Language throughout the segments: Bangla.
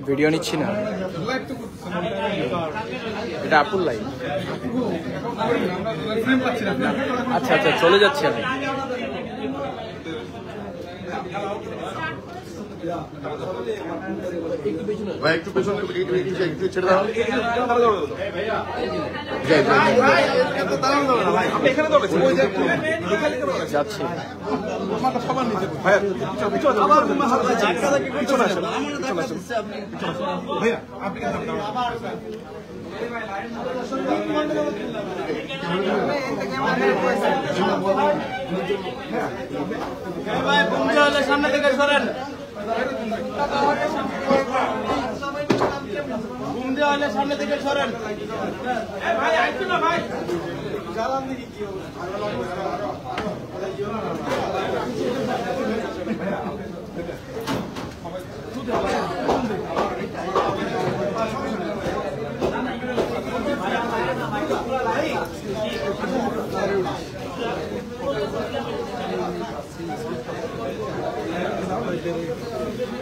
ভিডিও নিচ্ছি না, এটা আপুর লাইভ। আচ্ছা আচ্ছা, চলে যাচ্ছি আমি। ভাই একটু পেছনে একটু ছেড়ে দাও। যাচ্ছি সামনে থেকে সরেন, ঘুম দেওয়া হলে সামনে থেকে সরেন। ভাই আসছো না ভাই, জ্বালান দিকে কি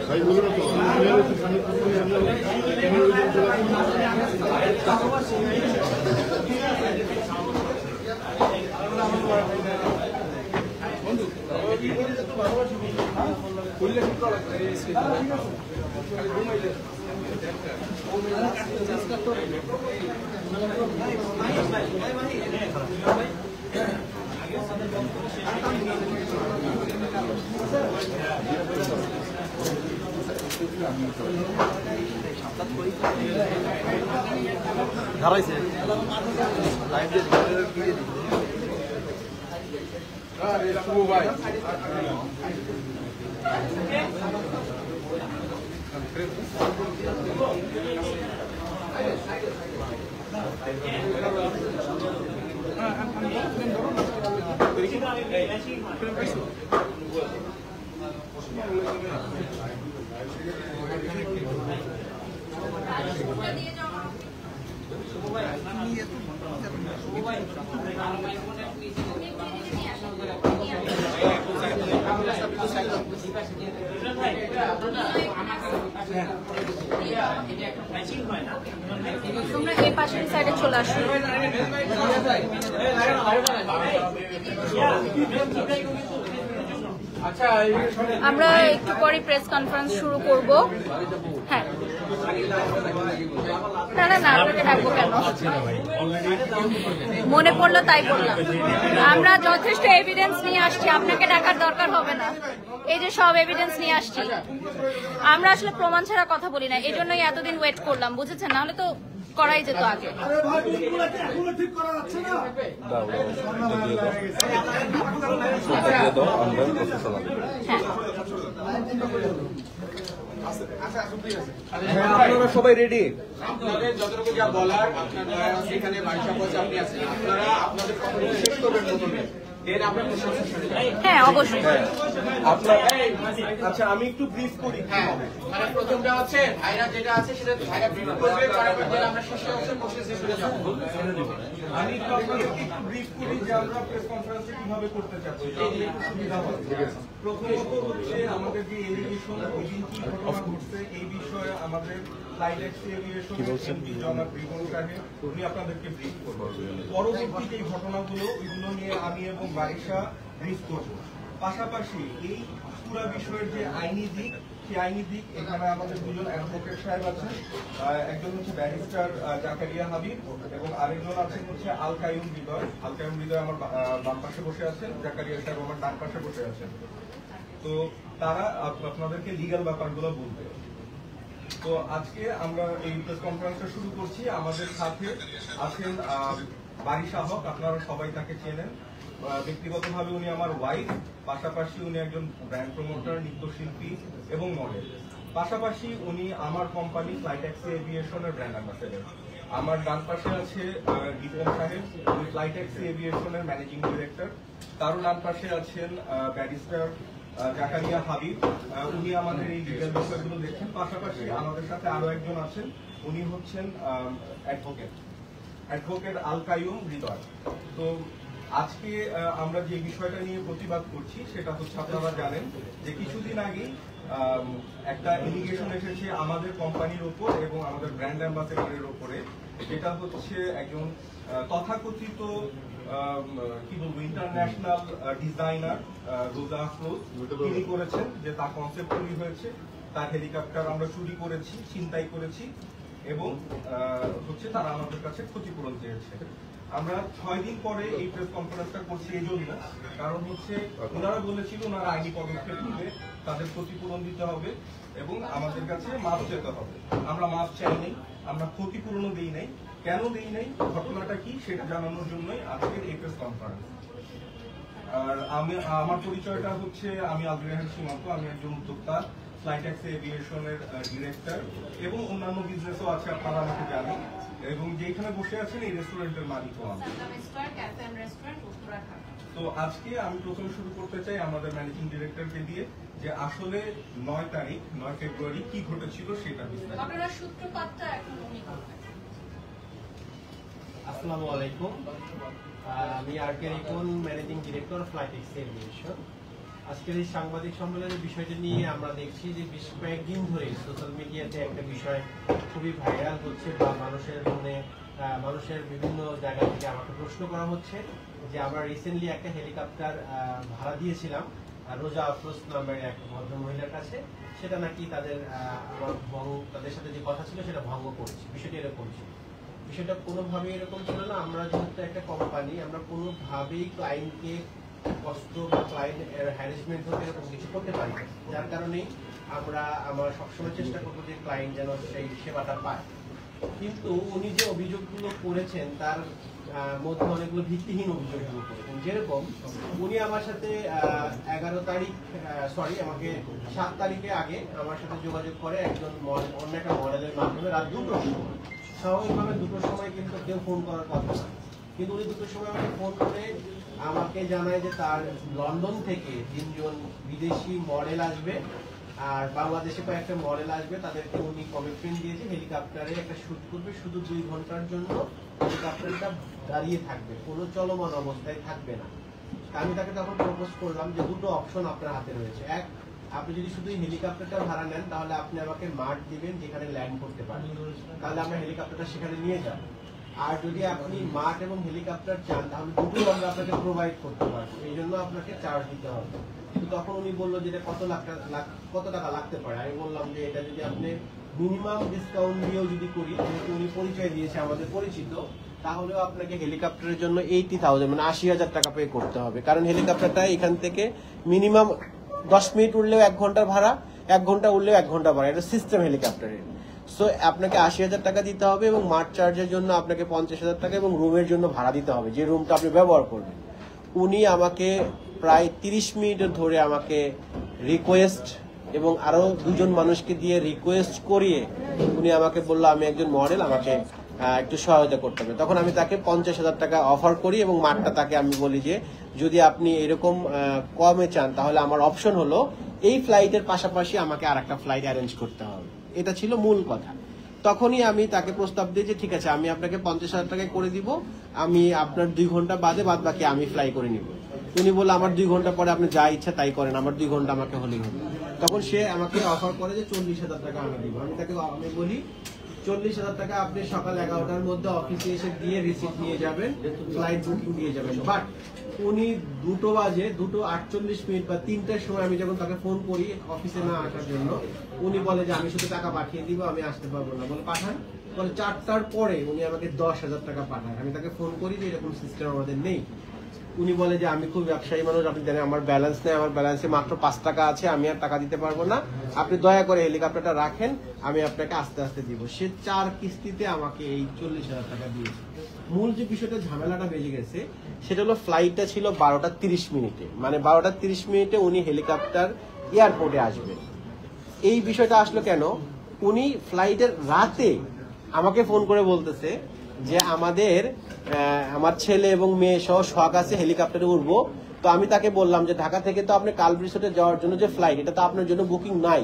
ভাই বলুন তো ধরাইছে লাইভ দিয়ে ভাই তোমরা এই পাশের সাইডে চলে আসো। আমরা একটু পরে প্রেস কনফারেন্স শুরু করব। হ্যাঁ, না না না, আপনাকে ডাকবো কেন, মনে পড়লো তাই বললাম। আমরা যথেষ্ট এভিডেন্স নিয়ে আসছি, আপনাকে ডাকার দরকার হবে না। এই যে সব এভিডেন্স নিয়ে আসছি, আমরা আসলে প্রমাণ ছাড়া কথা বলি না, এই জন্যই এতদিন ওয়েট করলাম, বুঝেছেন? নাহলে তো করাই যেত আগে। আপনারা সবাই রেডি? আপনাদের যতটুকু যা বলার, আপনারা সেখানে বাড়িটা বসে আপনি আছেন, আপনারা আপনাদের কথা শেষ করবেন প্রথমে, দেন আপনার প্রশাসন শুরু করবেন। হ্যাঁ অবশ্যই। আচ্ছা আমি একটু ব্রিফ করি। হ্যাঁ, মানে প্রথমটা হচ্ছে ভাইরা যেটা আছে সেটা ভাইরা ব্রিফ করবে, তারপর আমরা শেষে হচ্ছে প্রসেসে চলে যাব। আমি একটু আপনাদেরকে একটু ব্রিফ করি যে আমরা প্রেস কনফারেন্সে কিভাবে করতে চাচ্ছি, তাহলে একটু সুবিধা হবে। প্রথমত হচ্ছে আমাদের যে এলিগেশন ওইদিন কি ঘটনা ঘটছে এই বিষয়ে আমাদের ফ্লাইট্যাক্সি এভিয়েশন এমডি জনাব রিপন সাহেব উনি আপনাদেরকে ব্রিফ করবেন। পরবর্তী যে ঘটনাগুলো ওইগুলো নিয়ে আমি এবং বারিশা ব্রিফ করব। পাশাপাশি এই পুরো বিষয়ের যে আইনি দিক, সেই আইনি দিক এখানে আমাদের দুজন অ্যাডভোকেট সাহেব আছেন, একজন হচ্ছে ব্যারিস্টার জাকারিয়া হাবিব এবং আরেকজন আছেন হচ্ছে আল কাইয়ুম হৃদয়। আল কাইয়ুম হৃদয় আমার বাম পাশে বসে আছেন, জাকারিয়া সাহেব আমার ডান পাশে বসে আছেন। তো তারা আপনাদেরকে লিগ্যাল ব্যাপারগুলো বলবে। তো আজকে আমরা এই প্রেস কনফারেন্সটা শুরু করছি। আমাদের সাথে আছেন বারিশা হক, আপনারা সবাই তাকে চেনেন। ব্যক্তিগতভাবে উনি আমার ওয়াইফ, পাশাপাশি উনি একজন ব্র্যান্ড প্রমোটার, নৃত্যশিল্পী এবং মডেল। পাশাপাশি উনি আমার কোম্পানি ফ্লাইট্যাক্সি এভিয়েশনের ব্র্যান্ড অ্যাম্বাসেডর। আমার ডান পাশে আছে রিপন সাহেব, উনি ফ্লাইট্যাক্সি এভিয়েশনের ম্যানেজিং ডিরেক্টর। তারও ডান পাশে আছেন ব্যারিস্টার জাকারিয়া হাবিব, উনি আমাদের এই লিগ্যাল বিষয়গুলো দেখছেন। পাশাপাশি আমাদের সাথে আরো একজন আছেন, উনি হচ্ছেন অ্যাডভোকেট। অ্যাডভোকেট আল কাইয়ুম হৃদয়। তো আজকে আমরা যে বিষয়টা নিয়ে প্রতিবাদ করছি সেটা হচ্ছে, আপনারা জানেন যে কিছুদিন আগেই একটা এলিগেশন এসেছে আমাদের কোম্পানির উপর এবং আমাদের ব্র্যান্ড অ্যাম্বাসেডরের উপরে, যেটা হচ্ছে একজন তথাকথিত কি বলবো ইন্টারন্যাশনাল ডিজাইনার রোজা আফরোজ, তিনি করেছেন যে তার কনসেপ্ট চুরি হয়েছে, তার হেলিকপ্টার আমরা চুরি করেছি, ছিনতাই করেছি এবং হচ্ছে তারা আমাদের কাছে ক্ষতিপূরণ চেয়েছে। আমরা 6 দিন পরে এই প্রেস কনফারেন্সটা করছি এই জন্য, কারণ হচ্ছে ওনারা বলেছিল ওনারা আইনি পদক্ষেপ নিবে, তাদের ক্ষতিপূরণ দিতে হবে এবং আমাদের কাছে মাপ চেতে হবে। আমরা মাপ চাই নাই, আমরা ক্ষতিপূরণও দিই নাই। কেন দিই নাই, ঘটনাটা কি সেটা জানানোর জন্যই আজকের এই প্রেস কনফারেন্স। আর আমার পরিচয়টা হচ্ছে, আমি আব্দুল রাহিম সীমান্ত, আমি একজন উদ্যোক্তা, ফ্লাইট্যাক্সি এভিয়েশনের ডিরেক্টর এবং অন্যান্য বিজনেসও আছে, আপনারা আমাকে জানেন। এবং যেখানে বসে আছেন এই রেস্টুরেন্টের মালিকও আমি। তো আজকে আমি প্রথমে শুরু করতে চাই আমাদের ম্যানেজিং ডিরেক্টরকে দিয়ে, যে আসলে 9 ফেব্রুয়ারি কি ঘটেছিল সেটা বিস্তারিত। আসসালামু আলাইকুম, আমি R K Ripon, managing director flight taxi aviation. আজকের এই সাংবাদিক সম্মেলনের বিষয়টি নিয়ে আমরা দেখছি যে বেশ কয়েকদিন ধরে সোশ্যাল মিডিয়াতে একটা বিষয় খুবই ভাইরাল হচ্ছে, বা মানুষের বিভিন্ন জায়গা থেকে আমাকে প্রশ্ন করা হচ্ছে যে আমরা রিসেন্টলি একটা হেলিকপ্টার ভাড়া দিয়েছিলাম রোজা আফরোজ নামের এক ভদ্রমহিলার কাছে, সেটা নাকি তাদের সাথে যে কথা ছিল সেটা ভঙ্গ করেছে। বিষয়টি এরকম ছিল, বিষয়টা কোনোভাবেই এরকম ছিল না। আমরা যেহেতু একটা কোম্পানি, আমরা কোনোভাবেই ক্লায়েন্টকে কষ্ট বা ক্লায়েন্ট হ্যারাসমেন্ট হতে এরকম কিছু করতে পারি না, যার কারণেই আমরা সবসময় চেষ্টা করবো যে ক্লায়েন্ট যেন সেই সেবাটা পায়। কিন্তু উনি যে অভিযোগগুলো করেছেন তার মধ্যে অনেকগুলো ভিত্তিহীন অভিযোগগুলো করেছেন। যেরকম উনি আমার সাথে 7 তারিখে আগে আমার সাথে যোগাযোগ করে একজন অন্য একটা মডেলের মাধ্যমে রাত 2টোর সময়। স্বাভাবিকভাবে 2টোর সময় কিন্তু কেউ ফোন করার কথা না, কিন্তু উনি 2টোর সময় আমাকে ফোন করে আমাকে জানায় যে তার লন্ডন থেকে 3 জন বিদেশি মডেল আসবে আর বাংলাদেশে কয়েকটা মডেল আসবে, তাদেরকে উনি কমিটমেন্ট দিয়েছে হেলিকপ্টারে একটা শুট করবে, শুধু 2 ঘন্টার জন্য হেলিকপ্টারটা দাঁড়িয়ে থাকবে, কোনো চলমান অবস্থায় থাকবে না। আমি তাকে তখন প্রপোজ করলাম যে 2টো অপশন আপনার হাতে রয়েছে। এক, আপনি যদি শুধু হেলিকপ্টারটা ভাড়া নেন তাহলে আপনি আমাকে মার্ট দিবেন যেখানে ল্যান্ড করতে পারেন, তাহলে আমরা হেলিকপ্টারটা সেখানে নিয়ে যাব। আর যদি আপনি মার্ট এবং হেলিকপ্টার চান তাহলে দুটোই আমরা আপনাকে প্রোভাইড করতে পারবো, এই জন্য আপনাকে চার্জ দিতে হবে। কিন্তু তখন উনি বললো যে এটা কত টাকা লাগতে পারে। আমি বললাম যে এটা যদি আপনি মিনিমাম ডিসকাউন্ট দিয়েও যদি করি, যেহেতু উনি পরিচয় দিয়েছে আমাদের পরিচিত, তাহলেও আপনাকে হেলিকপ্টারের জন্য 80,000 মানে 80,000 টাকা পে করতে হবে। কারণ হেলিকপ্টারটা এখান থেকে মিনিমাম 10 মিনিট উঠলেও 1 ঘন্টার ভাড়া, 1 ঘন্টা উঠলেও 1 ঘন্টা ভাড়া, এটা সিস্টেম হেলিকপ্টারের। সো আপনাকে 80,000 টাকা দিতে হবে এবং মার্ট চার্জের জন্য আপনাকে 50,000 টাকা এবং রুমের জন্য ভাড়া দিতে হবে, যে রুমটা আপনি ব্যবহার করবেন। উনি আমাকে প্রায় 30 মিনিট ধরে আমাকে রিকোয়েস্ট এবং আরো 2 জন মানুষকে দিয়ে রিকোয়েস্ট করিয়ে উনি আমাকে বললো আমি একজন মডেল, আমাকে একটু সহায়তা করতে হবে। তখন আমি তাকে 50,000 টাকা অফার করি এবং মার্টটা তাকে আমি বলি যে যদি আপনি এরকম কমে চান তাহলে আমার অপশন হলো এই ফ্লাইটের পাশাপাশি আমাকে আর একটা ফ্লাইট অ্যারেঞ্জ করতে হবে। এটা ছিল মূল কথা। তখনই আমি তাকে প্রস্তাব দিই যে ঠিক আছে আমি আপনাকে 50,000 টাকায় করে দিব, আমি আপনার 2 ঘন্টা বাদে বাদ বাকি আমি ফ্লাই করে নিব। উনি বললো আমার 2 ঘন্টা পরে আপনি যা ইচ্ছা তাই করেন, আমার 2 ঘন্টা আমাকে হলেই হবে। তখন সে আমাকে অফার করে যে 40,000 টাকা আমি দিব। আমি বলি 40,000 টাকা আপনি সকাল 11টার মধ্যে অফিসে এসে দিয়ে রিসিপ্ট নিয়ে যাবেন, ফ্লাইট বুকিং দিয়ে যাবেন। বাট উনি 2টো বাজে 2:48 বা 3টার সময় আমি যখন তাকে ফোন করি অফিসে না আসার জন্য, উনি বলে যে আমি শুধু টাকা পাঠিয়ে দিব, আমি আসতে পারবো না। বলে পাঠান, বলে 4টার পরে উনি আমাকে 10,000 টাকা পাঠায়। আমি তাকে ফোন করি যে এরকম সিস্টেম আমাদের নেই। উনি বলে যে আমি খুব ব্যবসায়ী মানুষ, আপনি জানেন আমার ব্যালেন্স নেই, আমার ব্যালেন্সে মাত্র 5 টাকা আছে, আমি আর টাকা দিতে পারবো না, আপনি দয়া করে হেলিকপ্টারটা রাখেন, আমি আপনাকে আস্তে আস্তে দিব। সে 4 কিস্তিতে আমাকে এই 40,000 টাকা দিয়েছে। মূল যে বিষয়টা ঝামেলাটা বেজে গেছে সেটা হলো ফ্লাইটটা ছিল 12:30 মিনিটে, মানে 12:30 মিনিটে উনি হেলিকপ্টার এয়ারপোর্টে আসবে। এই বিষয়টা আসলো কেন, উনি ফ্লাইটের রাতে আমাকে ফোন করে বলতেছে যে আমার ছেলে এবং মেয়ে সহ শখ আছে হেলিকপ্টারে উঠবো। তো আমি তাকে বললাম যে ঢাকা থেকে তো আপনি কালবৃহস্পতিবার যাওয়ার জন্য যে ফ্লাইট, এটা তো আপনার জন্য বুকিং নাই,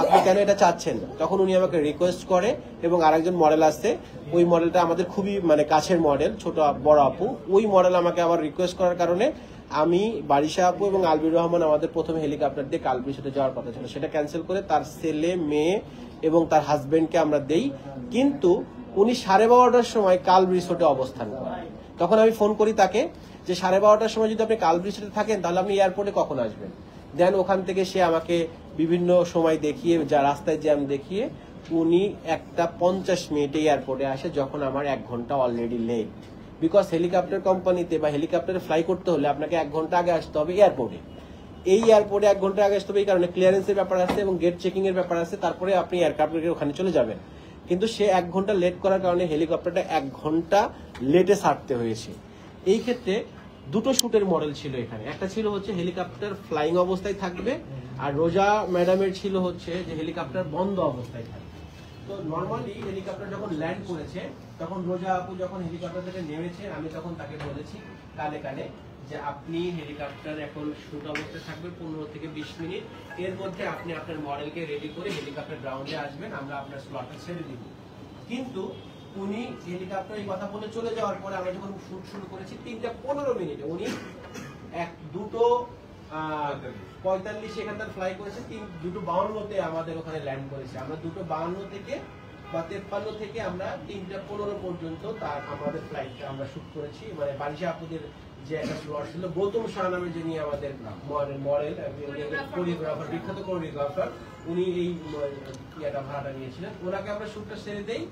আপনি কেন এটা চাচ্ছেন? তখন উনি আমাকে রিকোয়েস্ট করে এবং আরেকজন মডেল আসছে, ওই মডেলটা আমাদের খুবই মানে কাছের মডেল, ছোট বড় আপু, ওই মডেল আমাকে আবার রিকোয়েস্ট করার কারণে আমি বারিশা আপু এবং আলবির রহমান আমাদের প্রথম হেলিকপ্টার দিয়ে কালবির সাথে যাওয়ার কথা ছিল, সেটা ক্যান্সেল করে তার ছেলে মেয়ে এবং তার হাজবেন্ডকে আমরা দেই। কিন্তু উনি 12:30টার সময় কাল রিসোর্টে অবস্থান করেন। তখন আমি ফোন করি তাকে যে 12:30টার সময় যদি আপনি কাল রিসোর্টে থাকেন তাহলে আপনি এয়ারপোর্টে কখন আসবেন? দেন ওখান থেকে সে আমাকে বিভিন্ন সময় দেখিয়ে, যা রাস্তায় জ্যাম দেখিয়ে উনি 1:50 মিনিটে এয়ারপোর্টে আসে, যখন আমার 1 ঘন্টা অলরেডি লেট। বিকজ হেলিকপ্টার কোম্পানিতে বা হেলিকপ্টারে ফ্লাই করতে হলে আপনাকে 1 ঘন্টা আগে আসতে হবে এয়ারপোর্টে। এই এয়ারপোর্টে 1 ঘন্টা আগে আসতে হবে, এই কারণে ক্লিয়ারেন্সের ব্যাপার আছে এবং গেট চেকিং এর ব্যাপার আছে, তারপরে আপনি এয়ারক্রাফটের ওখানে চলে যাবেন। কিন্তু সে 1 ঘন্টা লেট করার কারণে হেলিকপ্টারটা 1 ঘন্টা লেটে ছাড়তে হয়েছে। এই ক্ষেত্রে দুটো শুটের মডেল ছিল এখানে, একটা ছিল হচ্ছে হেলিকপ্টার ফ্লাইং অবস্থায় থাকবে, আর রোজা ম্যাডামের ছিল হচ্ছে যে হেলিকপ্টার বন্ধ অবস্থায় থাকবে। তো নর্মালি হেলিকপ্টার যখন ল্যান্ড করেছে তখন রোজা আপু যখন হেলিকপ্টার থেকে নেমেছে, আমি তখন তাকে বলেছি কানে কানে যে আপনি হেলিকপ্টার এখন শুট অবস্থায় থাকবে 15 থেকে 20 মিনিট, এর মধ্যে আপনি আপনার মডেলকে রেডি করে হেলিকপ্টার গ্রাউন্ডে আসবেন, আমরা আপনার স্লটটা ছেড়ে দিব। কিন্তু উনি হেলিকপ্টার এই কথা বলে চলে যাওয়ার পরে আমরা যখন শুট শুরু করেছি 3:15 মিনিটে উনি 2:45 এখানকার ফ্লাই করেছে, 2:52-তে আমাদের ওখানে ল্যান্ড করেছে। আমরা 2:52 থেকে বা 53 থেকে আমরা 3:15 পর্যন্ত তার আমাদের ফ্লাইটটা আমরা শুট করেছি। মানে বারিশা আপুদের যে একটা স্লট ছিল, গৌতম শাহ নামে যিনি আমাদের মডেল কোরিওগ্রাফার, বিখ্যাত কোরিওগ্রাফার, উনি এই ইয়াটা ভাড়াটা নিয়েছিলেন, ওনাকে আমরা শুটটা সেরে দেই।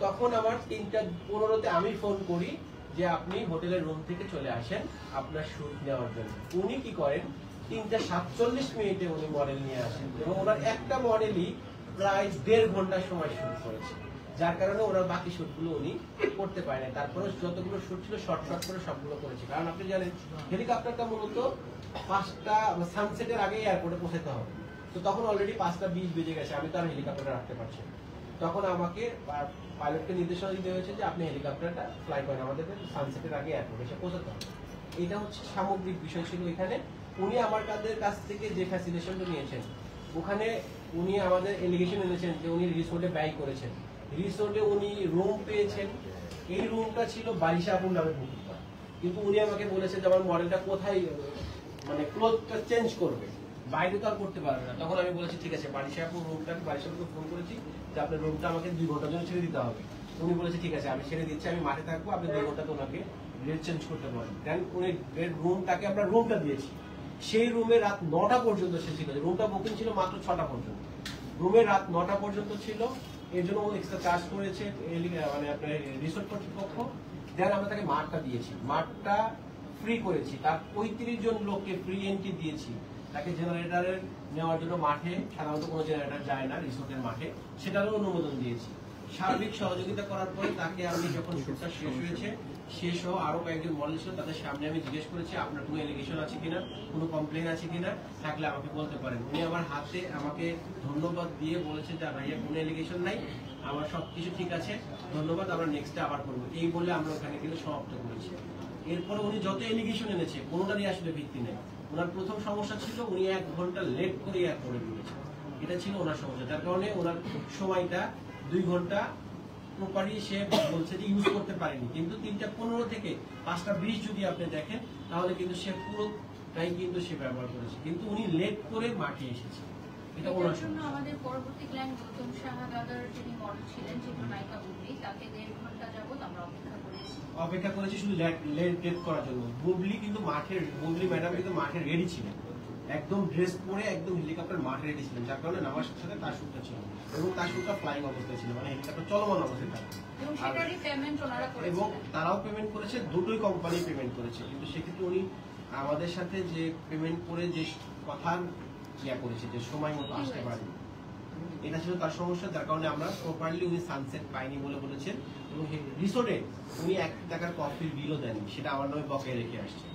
তখন আমার 3:15-তে আমি ফোন করি যে আপনি হোটেলের রুম থেকে চলে আসেন আপনার শুট নেওয়ার জন্য। উনি কি করেন, 3:47 মিনিটে উনি মডেল নিয়ে আসেন এবং ওনার একটা মডেলই প্রায় 1.5 ঘন্টা সময় শুট করেছে, যার কারণে ওনার বাকি শুটগুলো উনি করতে পারে না। তারপরে যতগুলো শুট ছিল শর্ট করে সবগুলো করেছে, কারণ আপনি জানেন হেলিকপ্টারটা মূলত 5টা সানসেটের আগে এয়ারপোর্টে পৌঁছাতে হবে। তো তখন অলরেডি 5:20 বেজে গেছে, আমি তো আর হেলিকপ্টারটা রাখতে পারছি না। তখন আমাকে পাইলটকে নির্দেশনা দিতে হয়েছে যে আপনি হেলিকপ্টারটা ফ্লাই করেন, আমাদের সানসেটের আগে এয়ারপোর্টে এসে পৌঁছাতে হবে। এটা হচ্ছে সামগ্রিক বিষয় ছিল এখানে। উনি আমার কাছ থেকে যে ফ্যাসিলিটেশনটা নিয়েছেন, ওখানে উনি আমাদের এলিগেশন এনেছেন যে উনি রিসোর্টে ব্যয় করেছেন, রিসোর্টে উনি রুম পেয়েছেন। এই রুমটা ছিল বারিশা আপুর নামে বুকিং করা, কিন্তু উনি আমাকে বলেছেন যে আমার মডেলটা কোথায় মানে ক্লোথটা চেঞ্জ করবে, বাইরে তো আর করতে পারবে না। তখন আমি বলেছি ঠিক আছে, বারিশা আপুর রুমটা, বারিশা আপুকে ফোন করেছি যে আপনার রুমটা আমাকে 2 ঘন্টার জন্য ছেড়ে দিতে হবে। উনি বলেছে ঠিক আছে আমি ছেড়ে দিচ্ছি, আমি মাঠে থাকবো, আপনি 2 ঘন্টাতে ওনাকে ড্রেস চেঞ্জ করতে পারেন। দেন উনি রুমটাকে আমরা রুমটা দিয়েছি। সেই রুমে রাত 9টা পর্যন্ত সে ছিল, রুমটা বুকিং ছিল মাত্র 6টা পর্যন্ত, রুমে রাত 9টা পর্যন্ত ছিল। এর জন্য ও এক্সট্রা চার্জ করেছে মানে আপনার রিসোর্ট কর্তৃপক্ষ। দেন আমরা তাকে মাঠটা দিয়েছি, মাঠটা ফ্রি করেছি, তার 35 জন লোককে ফ্রি এন্ট্রি দিয়েছি। তাকে জেনারেটরের নেওয়ার জন্য মাঠে সাধারণত কোনো জেনারেটর যায় না রিসোর্টের মাঠে, সেটারও অনুমোদন দিয়েছি। সার্বিক সহযোগিতা করার পরে তাকে আমি যখন শুটটা শেষ হয়েছে, সে সহ আরো কয়েকজন মডেল ছিল, তাদের সামনে আমি জিজ্ঞেস করেছি আপনার কোনো এলিগেশন আছে কিনা, কোনো কমপ্লেন আছে কিনা, থাকলে আমাকে বলতে পারেন। উনি আমার হাতে আমাকে ধন্যবাদ দিয়ে বলেছেন যে ভাইয়া কোনো এলিগেশন নাই, আমার সবকিছু ঠিক আছে, ধন্যবাদ, আমরা নেক্সটে আবার করবো। এই বলে আমরা ওখানে কিন্তু সমাপ্ত করেছি। এরপরে উনি যত এলিগেশন এনেছে কোনোটারই আসলে ভিত্তি নেই। ওনার প্রথম সমস্যা ছিল উনি 1 ঘন্টা লেট করে এয়ারপোর্টে ঢুকেছেন, এটা ছিল ওনার সমস্যা, যার কারণে ওনার সময়টা 2 ঘন্টা প্রপারলি সে বলছে যে ইউজ করতে পারেনি। কিন্তু 3:15 থেকে 5:20 যদি আপনি দেখেন তাহলে কিন্তু সে পুরোটাই কিন্তু সে ব্যবহার করেছে, কিন্তু উনি লেট করে মাঠে এসেছে, এটা ওনার জন্য। আমাদের পরবর্তী ক্লায়েন্ট গৌতম শাহ দাদার যিনি মডেল ছিলেন, যিনি নায়িকা বুবলি, তাকে 1.5 ঘন্টা যাবত আমরা অপেক্ষা করেছি শুধু লেট করার জন্য। বুবলি কিন্তু বুবলি ম্যাডাম কিন্তু মাঠে রেডি ছিলেন, একদম ড্রেস পরে একদম হেলিকপ্টার মাঠে রেডি ছিলেন, যার কারণে নামার সাথে তার শুটটা ছিল এবং তার শুটটা ফ্লাইং অবস্থায় ছিল, মানে হেলিকপ্টার চলমান অবস্থায় থাকে। এবং তারাও পেমেন্ট করেছে, দুটোই কোম্পানি পেমেন্ট করেছে। কিন্তু সেক্ষেত্রে উনি আমাদের সাথে যে পেমেন্ট করে যে কথা করেছে যে সময় মতো আসতে পারেনি, এটা ছিল তার সমস্যা, যার কারণে আমরা প্রপারলি উনি সানসেট পাইনি বলে বলেছেন। এবং রিসোর্টে উনি 1 টাকার কফির বিলও দেননি, সেটা আমার নামে বকেয়া রেখে আসছে।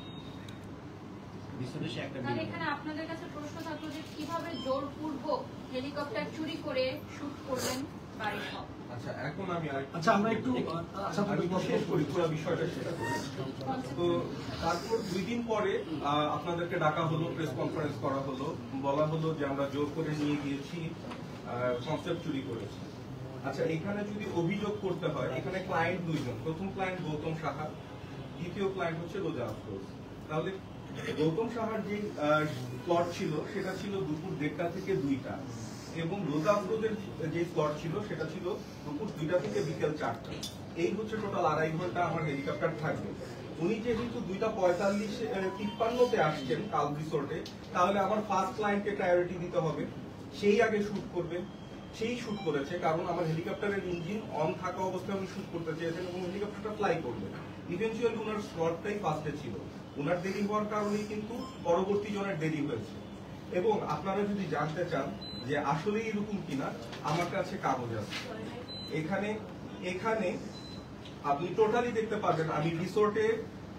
রিসোর্টে সে একটা বিল। এখানে আপনাদের কাছে প্রশ্ন থাকলো যে কিভাবে জোরপূর্বক হেলিকপ্টার চুরি করে শুট করলেন বারিশা। আচ্ছা, এখন আমি আমরা একটু শেষ করি পুরো বিষয়টা সেটা করে। তো তারপর 2 দিন পরে আপনাদেরকে ডাকা হলো, প্রেস কনফারেন্স করা হলো, বলা হলো যে আমরা জোর করে নিয়ে গিয়েছি কনসেপ্ট চুরি করেছে। আচ্ছা, এখানে যদি অভিযোগ করতে হয়, এখানে ক্লায়েন্ট দুইজন, প্রথম ক্লায়েন্ট গৌতম সাহা, দ্বিতীয় ক্লায়েন্ট হচ্ছে রোজা আফরোজ। তাহলে গৌতম সাহার যে স্লট ছিল সেটা ছিল দুপুর 1:30 থেকে 2টা, এবং রোজা আফরোজের যে স্লট ছিল সেটা ছিল দুপুর 2টা থেকে বিকেল 4টা। এই হচ্ছে টোটাল 2.5 ঘন্টা আমার হেলিকপ্টার থাকবে। উনি যেহেতু 2:45-53 আসছেন কাল রিসোর্টে, তাহলে আমার ফার্স্ট ক্লায়েন্টকে প্রায়োরিটি দিতে হবে, সেই আগে শুট করবে। সেই শুট করেছে, কারণ আমার হেলিকপ্টারের ইঞ্জিন অন থাকা অবস্থায় উনি শুট করতে চেয়েছেন এবং হেলিকপ্টারটা ফ্লাই করবে। ইভেন্চুয়ালি ওনার স্লটটাই ফার্স্টে ছিল, ওনার দেরি হওয়ার কারণেই কিন্তু পরবর্তী জনের দেরি হয়েছে। এবং আপনারা যদি জানতে চান যে আসলে এরকম কিনা, আমার কাছে কাগজ আছে। এখানে আপনি টোটালি দেখতে পাবেন আমি রিসোর্টে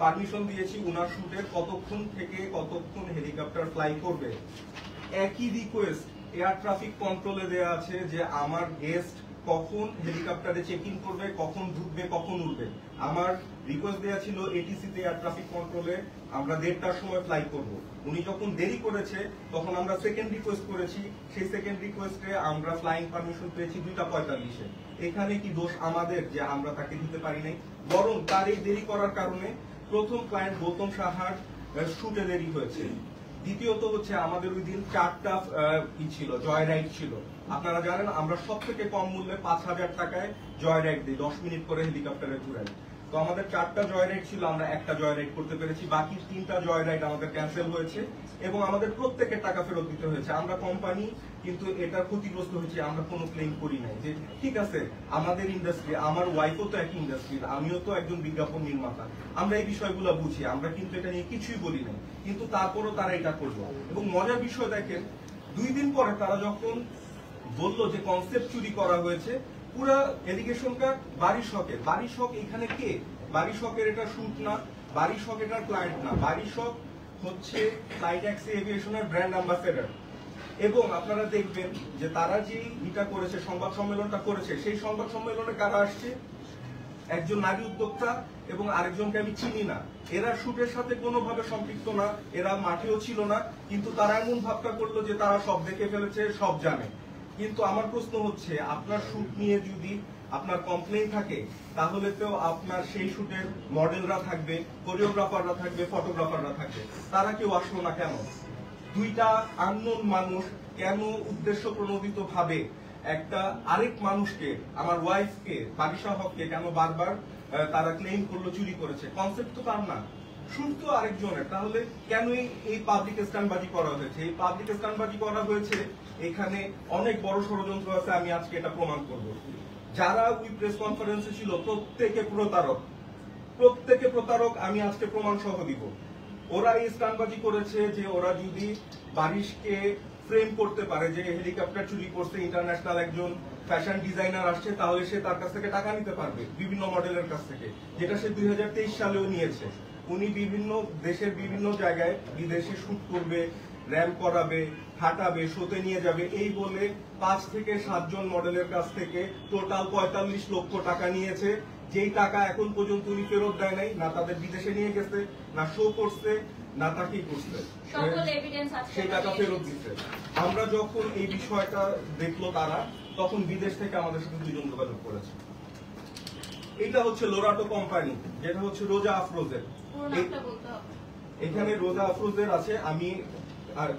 পারমিশন দিয়েছি উনার শুটের কতক্ষণ থেকে কতক্ষণ হেলিকপ্টার ফ্লাই করবে। একই রিকোয়েস্ট এয়ার ট্রাফিক কন্ট্রোলে দেয়া আছে যে আমার গেস্ট কখন হেলিকপ্টারে চেক ইন করবে, কখন ঢুকবে, কখন উঠবে। আমার রিকোয়েস্ট দেয়া ছিল এটিসিতে এয়ার ট্রাফিক কন্ট্রোলে আমরা 1:30টার সময় ফ্লাই করব। উনি যখন দেরি করেছে তখন আমরা সেকেন্ড রিকোয়েস্ট করেছি, সেই সেকেন্ড রিকোয়েস্টে আমরা ফ্লাইং পারমিশন পেয়েছি 2:45-এ। এখানে কি দোষ আমাদের যে আমরা তাকে দিতে পারি নাই? বরং তার এই দেরি করার কারণে প্রথম ক্লায়েন্ট গৌতম সাহার শুটে দেরি হয়েছে। দ্বিতীয়ত হচ্ছে আমাদের ওই দিন 4টা ছিল, জয় রাইড ছিল। আপনারা জানেন আমরা সব থেকে কম মূল্যে 5,000 টাকায় জয় রাইড দিই, 10 মিনিট করে হেলিকপ্টারে ঘুরাই। তো আমাদের 4টা জয় রাইড ছিল, আমরা একটা জয় রাইড করতে পেরেছি, বাকি 3টা জয় রাইড আমাদের ক্যান্সেল হয়েছে এবং আমাদের প্রত্যেকের টাকা ফেরত দিতে হয়েছে। আমরা কোম্পানি কিন্তু এটা ক্ষতিগ্রস্ত হয়েছে, আমরা কোনো ক্লেম করি নাই। যে ঠিক আছে, আমাদের ইন্ডাস্ট্রি, আমার ওয়াইফও তো এক ইন্ডাস্ট্রির, আমিও তো একজন বিজ্ঞাপন নির্মাতা, আমরা এই বিষয়গুলো বুঝি, আমরা কিন্তু এটা নিয়ে কিছুই বলি নাই, কিন্তু তারপরও তারা এটা করলো। এবং মজার বিষয় দেখেন, 2 দিন পরে তারা যখন বললো যে কনসেপ্ট চুরি করা হয়েছে, পুরো এলিগেশনটা বাড়ি শখের। বাড়ি শখ এখানে কে? বাড়ি শখের এটা শুট না, বাড়ি শখ এটার ক্লায়েন্ট না, বাড়ি শখ হচ্ছে ফ্লাই ট্যাক্সি এভিয়েশনের ব্র্যান্ড অ্যাম্বাসেডর। এবং আপনারা দেখবেন যে তারা যে এটা করেছে, সংবাদ সম্মেলনটা করেছে, সেই সংবাদ সম্মেলনে কারা আসছে? একজন নারী উদ্যোক্তা এবং আরেকজনকে আমি চিনি না। এরা শুটের সাথে কোনোভাবে সম্পৃক্ত না, এরা মাঠেও ছিল না, কিন্তু তারা এমন ভাবটা করলো যে তারা সব দেখে ফেলেছে, সব জানে। কিন্তু আমার প্রশ্ন হচ্ছে, আপনার শুট নিয়ে যদি আপনার কমপ্লেইন থাকে, তাহলে তো আপনার সেই শুটের মডেলরা থাকবে, কোরিওগ্রাফাররা থাকবে, ফটোগ্রাফাররা থাকবে, তারা কেউ আসলো না কেন? 2টা আননোন মানুষ কেন উদ্দেশ্য প্রণোদিত ভাবে একটা আরেক মানুষকে, আমার ওয়াইফকে, বারিশা হককে কেন বারবার তারা ক্লেম করলো চুরি করেছে? কনসেপ্ট তো তার না, শুট তো আরেকজনের। তাহলে কেন এই পাবলিক স্ট্যান্ডবাজি করা হয়েছে? এই পাবলিক স্ট্যান্ডবাজি করা হয়েছে, এখানে অনেক বড় ষড়যন্ত্র আছে, আমি আজকে এটা প্রমাণ করব। যারা ওই প্রেস কনফারেন্সে ছিল প্রত্যেকে প্রতারক, আমি আজকে প্রমাণ সহ দিব। ওরা এই স্ট্যান্ডবাজি করেছে যে ওরা যদি বারিশকে ফ্রেম করতে পারে যে হেলিকপ্টার চুরি করছে, ইন্টারন্যাশনাল একজন ফ্যাশন ডিজাইনার আসছে, তাহলে সে তার কাছ থেকে টাকা নিতে পারবে বিভিন্ন মডেলের কাছ থেকে, যেটা সে 2023 সালেও নিয়েছে। উনি বিভিন্ন দেশের বিভিন্ন জায়গায় বিদেশে শুট করবে, র্যাম্প করাবে, হাঁটাবে, শোতে নিয়ে যাবে, এই বলে 5 থেকে 7 জন মডেলের কাছ থেকে টোটাল 45 লক্ষ টাকা নিয়েছে। যেই টাকা এখন পর্যন্ত উনি ফেরত দেয় নাই, না তাদের বিদেশে নিয়ে গেছে, না শো করছে, না তাকেই করছে, সেই টাকা ফেরত দিচ্ছে। আমরা যখন এই বিষয়টা দেখলো তারা, তখন বিদেশ থেকে আমাদের সাথে 2 জন যোগাযোগ করেছে। এটা হচ্ছে লোরাটো কোম্পানি, যেটা হচ্ছে রোজা আফরোজের। এখানে রোজা আফরোজের আছে, আমি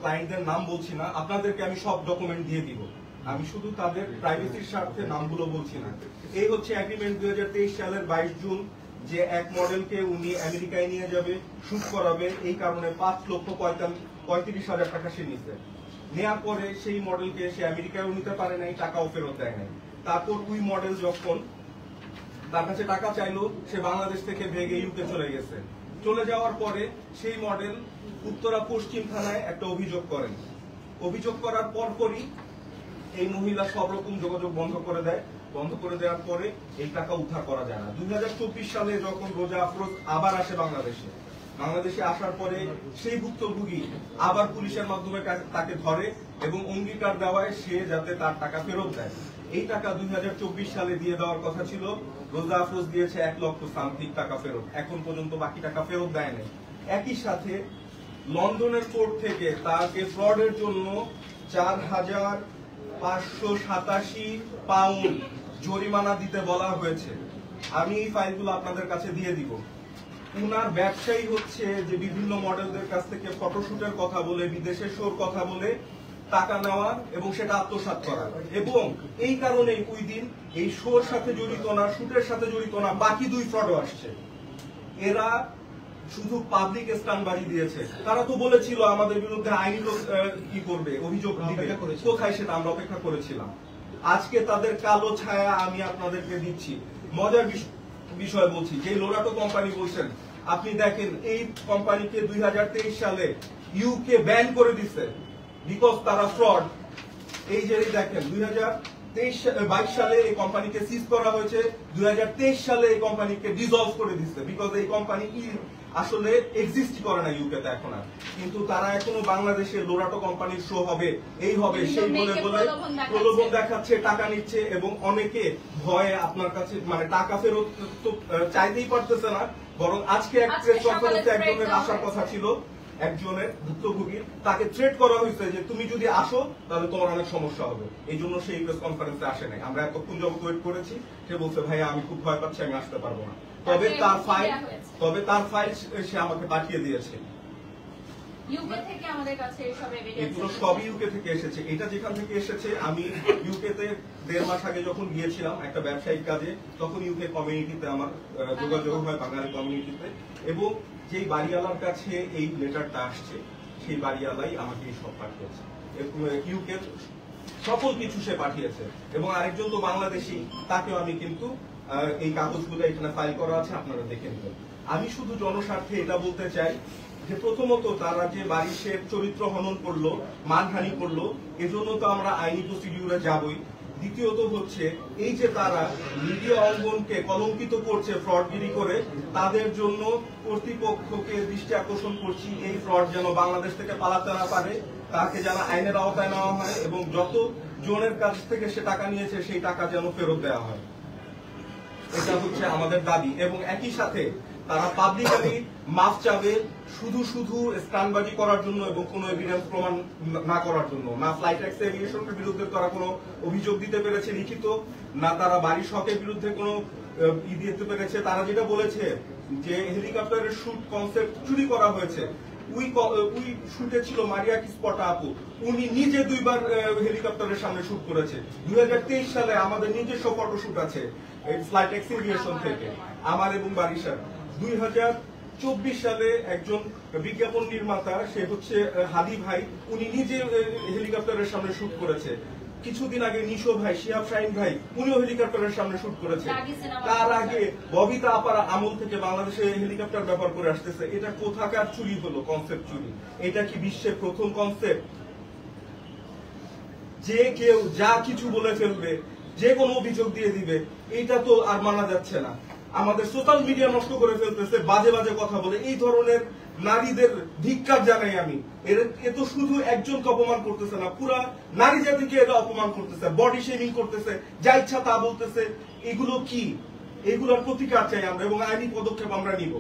ক্লায়েন্টদের নাম বলছি না, আপনাদেরকে আমি সব ডকুমেন্ট দিয়ে দিব, আমি শুধু তাদের প্রাইভেসির স্বার্থে নামগুলো বলছি না। এই হচ্ছে এগ্রিমেন্ট 2023 সালের 22 জুন, যে এক মডেলকে উনি আমেরিকায় নিয়ে যাবে, শুট করাবে, এই কারণে 5,35,000 টাকা সে নিচ্ছে। নেওয়ার পরে সেই মডেলকে সে আমেরিকায়ও নিতে পারে নাই, টাকাও ফেরত দেয় নাই। তারপর ওই মডেল যখন তার কাছে টাকা চাইলো, সে বাংলাদেশ থেকে ভেগে ইউকে চলে গেছে। চলে যাওয়ার পরে সেই মডেল উত্তরা পশ্চিম থানায় একটা অভিযোগ করেন। অভিযোগ করার পরপরই এই মহিলা সব রকম যোগাযোগ বন্ধ করে দেয়। বন্ধ করে দেওয়ার পরে এই টাকা উদ্ধার করা যায় না। 2024 সালে যখন রোজা আফরোজ আবার আসে বাংলাদেশে আসার পরে সেই ভুক্তভোগী আবার পুলিশের মাধ্যমে তাকে ধরে এবং অঙ্গীকার দেওয়ায় সে যাতে তার টাকা ফেরত দেয়। এই টাকা 2024 সালে দিয়ে দেওয়ার কথা ছিল, রোজা আফরোজ দিয়েছে 1 লক্ষ সামথিং টাকা ফেরত, এখন পর্যন্ত বাকি টাকা ফেরত দেয় নাই। একই সাথে লন্ডনের কোর্ট থেকে তাকে ফ্রডের জন্য 4,000 587 পাউন্ড জরিমানা দিতে বলা হয়েছে। আমি এই ফাইলগুলো আপনাদের কাছে দিয়ে দিব। উনার ব্যবসায়ী হচ্ছে যে বিভিন্ন মডেলদের কাছ থেকে ফটোশুটের কথা বলে, বিদেশের শোর কথা বলে টাকা নেওয়া এবং সেটা আত্মসাৎ করা, এবং এই কারণেই ওই দিন এই শোর সাথে জড়িত না, শুটের সাথে জড়িত না, বাকি 2 ফ্রডও আসছে। এরা শুধু পাবলিক স্ট্যান্ডবাজি দিয়েছে। তারা তো বলেছিল আমাদের বিরুদ্ধে আইনি কি করবে, অভিযোগ দিবে, কোথায় সেটা আমরা অপেক্ষা করেছিলাম। আজকে তাদের কালো ছায়া আমি আপনাদেরকে দিচ্ছি। মজার বিষয় বলছি, যে লোরাটো কোম্পানি বলছেন, আপনি দেখেন এই কোম্পানিকে 2023 সালে ইউকে ব্যান করে দিচ্ছে বিকজ তারা ফ্রড। এই যে দেখেন 2022 সালে এই কোম্পানিকে সিজ করা হয়েছে, 2023 সালে এই কোম্পানিকে ডিসলভ করে দিচ্ছে বিকজ এই কোম্পানি আসলে এক্সিস্ট করে না ইউকেতে এখন আর। কিন্তু তারা এখনো বাংলাদেশে লোরাটো কোম্পানির শো হবে, এই হবে, সেই বলে বলে প্রলোভন দেখাচ্ছে, টাকা নিচ্ছে, এবং অনেকে ভয়ে আপনার কাছে মানে টাকা ফেরত তো চাইতেই পারতেছে না। বরং আজকে এক প্রেস কনফারেন্সে একজনের আসার কথা ছিল, একজনের ভুক্তভোগীর, তাকে থ্রেট করা হয়েছে যে তুমি যদি আসো তাহলে তোমার অনেক সমস্যা হবে। এই জন্য সেই প্রেস কনফারেন্সে আসে নাই। আমরা এতক্ষণ যাবত ওয়েট করেছি, সে বলছে ভাইয়া আমি খুব ভয় পাচ্ছি, আমি আসতে পারবো না। তবে তার ফাইল সে আমাকে পাঠিয়ে দিয়েছে। ইউকে থেকে আমাদের কাছে সব এভিডেন্স, এগুলো সবই ইউকে থেকে এসেছে। এটা যেখান থেকে এসেছে, আমি ইউকেতে 1.5 মাস আগে যখন গিয়েছিলাম একটা ব্যবসায়িক কাজে, তখন ইউকে কমিউনিটিতে আমার যোগাযোগ হয়, বাঙালি কমিউনিটিতে, এবং যেই বাড়িওয়ালার কাছে এই লেটারটা আসছে সেই বাড়িওয়ালাই আমাকে এই সব পাঠিয়েছে। ইউকে সকল কিছু সে পাঠিয়েছে, এবং আরেকজন তো বাংলাদেশি, তাকেও আমি কিন্তু এই কাগজগুলো এখানে ফাইল করা আছে, আপনারা দেখে নেবেন। আমি শুধু জনস্বার্থে এটা বলতে চাই যে প্রথমত তারা যে বারিশের চরিত্র হনন করলো, মানহানি করলো, এজন্য তো আমরা আইনি প্রসিডিউরে যাবই। দ্বিতীয়ত হচ্ছে এই যে তারা মিডিয়া অঙ্গনকে কলঙ্কিত করছে ফ্রডগিরি করে, তাদের জন্য কর্তৃপক্ষকে দৃষ্টি আকর্ষণ করছি, এই ফ্রড যেন বাংলাদেশ থেকে পালাতে না পারে, তাকে যেন আইনের আওতায় নেওয়া হয়, এবং যত জনের কাছ থেকে সে টাকা নিয়েছে সেই টাকা যেন ফেরত দেওয়া হয়। এটা হচ্ছে আমাদের দাবি। এবং একই সাথে তারা পাবলিকলি মাফ চাবে শুধু শুধু স্ট্যান্ডবাজি করার জন্য এবং কোনো এভিডেন্স প্রমাণ না করার জন্য। না ফ্লাইট ট্যাক্স এভিয়েশনের বিরুদ্ধে তারা কোনো অভিযোগ দিতে পেরেছে লিখিত, না তারা বাড়ির শখের বিরুদ্ধে কোনো দিতে পেরেছে। তারা যেটা বলেছে যে হেলিকপ্টারের শুট কনসেপ্ট চুরি করা হয়েছে, উই শুটে ছিল মারিয়া কিসপটা আপু, উনি নিজে 2 বার হেলিকপ্টারের সামনে শুট করেছে। 2023 সালে আমাদের নিজস্ব ফটোশুট আছে ফ্লাইট এক্সিবিশন থেকে, আমার এবং বারিশার। 2024 সালে একজন বিজ্ঞাপন নির্মাতা, সে হচ্ছে হাদি ভাই, উনি নিজে হেলিকপ্টারের সামনে শুট করেছে। কিছুদিন আগে নিশো ভাই, শিহাব শাহিন ভাই, উনিও হেলিকপ্টারের সামনে শুট করেছে। তার আগে ববিতা আপার আমল থেকে বাংলাদেশে হেলিকপ্টার ব্যবহার করে আসতেছে। এটা কোথাকার চুরি হলো? কনসেপ্ট চুরি। এটা কি বিশ্বের প্রথম কনসেপ্ট? যে কেউ যা কিছু বলে ফেলবে, যে কোনো অভিযোগ দিয়ে দিবে, এটা তো আর মানা যাচ্ছে না। আমাদের সোশ্যাল মিডিয়া নষ্ট করে ফেলতেছে, বাজে বাজে কথা বলে। এই ধরনের নারীদের ধিক্কার জানাই আমি। এ তো শুধু একজনকে অপমান করতেছে না, পুরা নারী জাতিকে এরা অপমান করতেছে, বডি শেমিং করতেছে, যা ইচ্ছা তা বলতেছে। এগুলো কি? এগুলোর প্রতিকার চাই আমরা, এবং আইনি পদক্ষেপ আমরা নিব।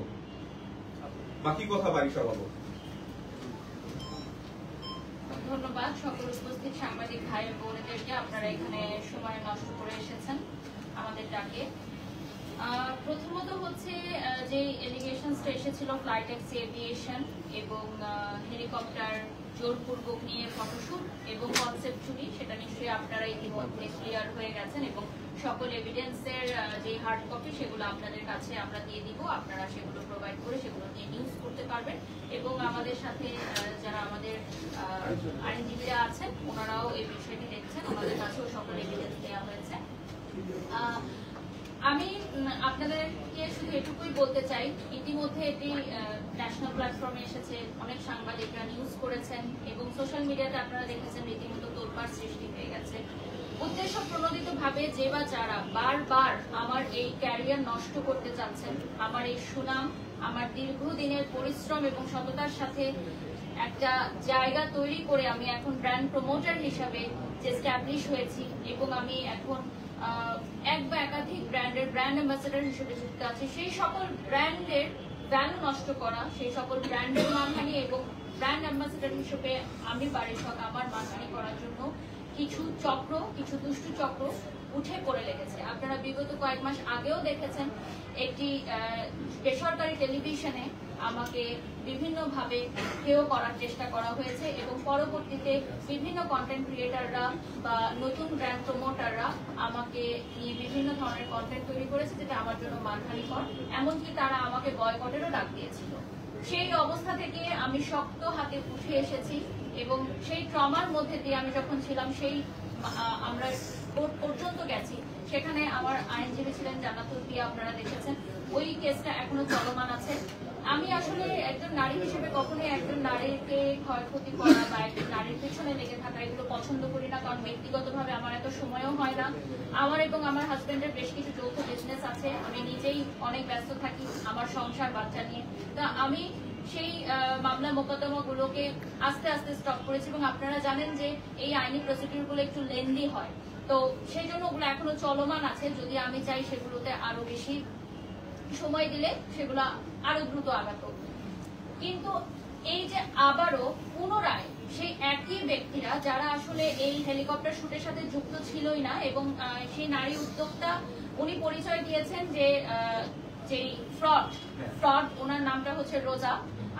বাকি কথা বারিশা বলো। ধন্যবাদ সকল উপস্থিত সাংবাদিক ভাই ও বোনেদেরকে, আপনারা এখানে সময় নষ্ট করে এসেছেন আমাদের ডাকে। প্রথমত হচ্ছে যে এলিগেশনসটা এসেছিল ফ্লাইট ট্যাক্স এভিয়েশন এবং হেলিকপ্টার জোরপূর্বক নিয়ে ফটোশুট এবং কনসেপ্ট চুরি, সেটা নিশ্চয়ই আপনারা ইতিমধ্যে ক্লিয়ার হয়ে গেছেন, এবং সকল এভিডেন্সের যে হার্ড কপি সেগুলো আপনাদের কাছে আমরা দিয়ে দিব। আপনারা সেগুলো প্রোভাইড করে সেগুলো নিয়ে নিউজ করতে পারবেন, এবং আমাদের সাথে যারা আমাদের আইনজীবীরা আছেন ওনারাও এই বিষয়টি দেখছেন, ওনাদের কাছেও সকল এভিডেন্স দেওয়া হয়েছে। আমি আপনাদেরকে শুধু এটুকুই বলতে চাই, ইতিমধ্যে এটি ন্যাশনাল প্ল্যাটফর্মে এসেছে, অনেক সাংবাদিকরা নিউজ করেছেন, এবং সোশ্যাল মিডিয়াতে আপনারা দেখেছেন রীতিমতো তোলপাড় সৃষ্টি হয়ে গেছে। উদ্দেশ্য প্রণোদিত ভাবে যে বা যারা বারবার আমার এই ক্যারিয়ার নষ্ট করতে চাচ্ছেন, আমার এই সুনাম, আমার দীর্ঘদিনের পরিশ্রম এবং সততার সাথে একটা জায়গা তৈরি করে আমি এখন ব্র্যান্ড প্রমোটার হিসাবে যে স্ট্যাবলিশ হয়েছি, এবং আমি এখন এক বা একাধিক ব্র্যান্ডের ব্র্যান্ড অ্যাম্বাসেডর হিসেবে যুক্ত আছে, সেই সকল ব্র্যান্ডের ভ্যালু নষ্ট করা, সেই সকল ব্র্যান্ডের মানহানি এবং ব্র্যান্ড অ্যাম্বাসেডর হিসেবে আমি বারিশ হক আমার মানহানি করার জন্য কিছু চক্র, কিছু দুষ্টু চক্র উঠে পড়ে লেগেছে। আপনারা বিগত কয়েক মাস আগেও দেখেছেন একটি বেসরকারি টেলিভিশনে আমাকে বিভিন্নভাবে হেয় করার চেষ্টা করা হয়েছে এবং পরবর্তীতে বিভিন্ন কন্টেন্ট ক্রিয়েটাররা বা নতুন ব্র্যান্ড প্রমোটাররা আমাকে নিয়ে বিভিন্ন ধরনের কন্টেন্ট তৈরি করেছে, যেটা আমার জন্য মানহানিকর। এমনকি তারা আমাকে বয়কটেরও ডাক দিয়েছিল। সেই অবস্থা থেকে আমি শক্ত হাতে উঠে এসেছি এবং সেই ট্রমার মধ্যে দিয়ে আমি যখন ছিলাম, সেই আমরা কোর্ট পর্যন্ত গেছি, সেখানে আমার আইনজীবী ছিলেন জান্নাতুল পিয়া, আপনারা দেখেছেন। ওই কেসটা এখনো চলমান আছে। আমি আসলে একজন নারী হিসেবে কখনোই একজন নারীকে ক্ষয়ক্ষতি করা বা একজন নারীর পিছনে লেগে থাকা এগুলো পছন্দ করি না, কারণ ব্যক্তিগতভাবে আমার এত সময়ও হয় না। আমার এবং আমার হাজবেন্ডের বেশ কিছু যৌথ বিজনেস আছে, আমি নিজেই অনেক ব্যস্ত থাকি আমার সংসার বাচ্চা নিয়ে। তা আমি সেই মামলা মোকদ্দমাগুলোকে আস্তে আস্তে স্টপ করেছি এবং আপনারা জানেন যে এই আইনি প্রসিডিউরগুলো একটু লেন্দি হয়, তো সেই জন্য ওগুলো এখনো চলমান আছে। যদি আমি চাই সেগুলোতে আরো বেশি সময় দিলে সেগুলো আরো দ্রুত আগাতো। কিন্তু এই যে আবারও পুনরায় সেই একই ব্যক্তিরা যারা আসলে এই হেলিকপ্টার শুটের সাথে যুক্ত ছিলই না, এবং সেই নারী উদ্যোক্তা উনি পরিচয় দিয়েছেন যে যেই ফ্রড ওনার নামটা হচ্ছে রোজা।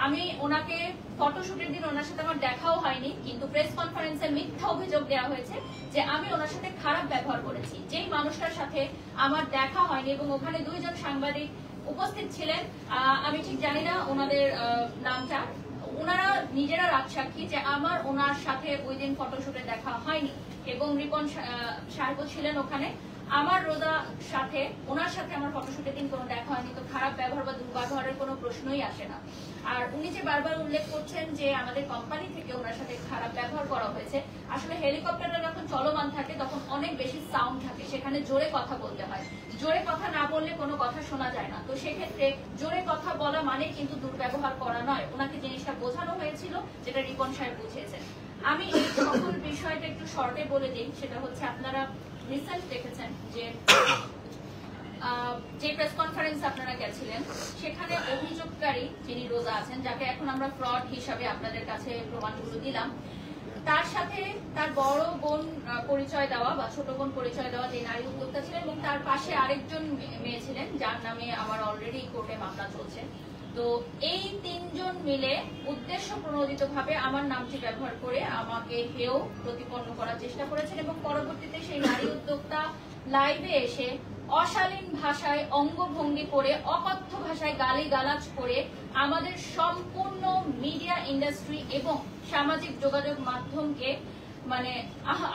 আমি ওনাকে ফটোশুটের দিন ওনার সাথে আমার দেখাও হয়নি, কিন্তু প্রেস কনফারেন্সে মিথ্যা অভিযোগ দেওয়া হয়েছে যে আমি ওনার সাথে খারাপ ব্যবহার করেছি। যেই মানুষটার সাথে আমার দেখা হয়নি এবং ওখানে 2 জন সাংবাদিক উপস্থিত ছিলেন, আমি ঠিক জানি না ওনাদের নামটা, ওনারা নিজেরা রাজসাক্ষী যে আমার ওনার সাথে ওই দিন ফটোশুটে দেখা হয়নি এবং রিপন সাহেবও ছিলেন ওখানে। আমার রোজার সাথে ওনার সাথে আমার ফটোশুটের দিন কোনো দেখা হয়নি, তো খারাপ ব্যবহার বা দুর্ব্যবহারের কোনো প্রশ্নই আসে না। আর উনি যে বারবার উল্লেখ করছেন যে আমাদের কোম্পানি থেকে ওনার সাথে খারাপ ব্যবহার করা হয়েছে, আসলে হেলিকপ্টারটা যখন চলমান থাকে তখন অনেক বেশি সাউন্ড থাকে, সেখানে জোরে কথা বলতে হয়। জোরে কথা না বললে কোনো কথা শোনা যায় না, তো সেক্ষেত্রে জোরে কথা বলা মানে কিন্তু দুর্ব্যবহার করা নয়। ওনাকে জিনিসটা বোঝানো হয়েছিল, যেটা রিপন সাহেব বুঝিয়েছেন। আমি এই সকল বিষয়টা একটু শর্টে বলে দিই। সেটা হচ্ছে আপনারা রিসেন্ট দেখেছেন যে প্রেস কনফারেন্স আপনারা গেছিলেন, সেখানে অভিযোগকারী যিনি রোজা আছেন, যাকে এখন আমরা ফ্রড হিসাবে আপনাদের কাছে প্রমাণগুলো দিলাম, তার সাথে তার বড় বোন পরিচয় দেওয়া বা ছোট বোন পরিচয় দেওয়া যে নারী উদ্যোক্তা ছিলেন, এবং তার পাশে আরেকজন মেয়ে ছিলেন যার নামে আমার অলরেডি কোর্টে মামলা চলছে। তো এই 3 জন মিলে উদ্দেশ্য প্রণোদিতভাবে আমার নামটি ব্যবহার করে আমাকে হেয় প্রতিপন্ন করার চেষ্টা করেছেন এবং পরবর্তীতে সেই নারী উদ্যোক্তা লাইভে এসে অশালীন ভাষায় অঙ্গভঙ্গি করে, অকথ্য ভাষায় গালিগালাজ করে আমাদের সম্পূর্ণ মিডিয়া ইন্ডাস্ট্রি এবং সামাজিক যোগাযোগ মাধ্যমকে, মানে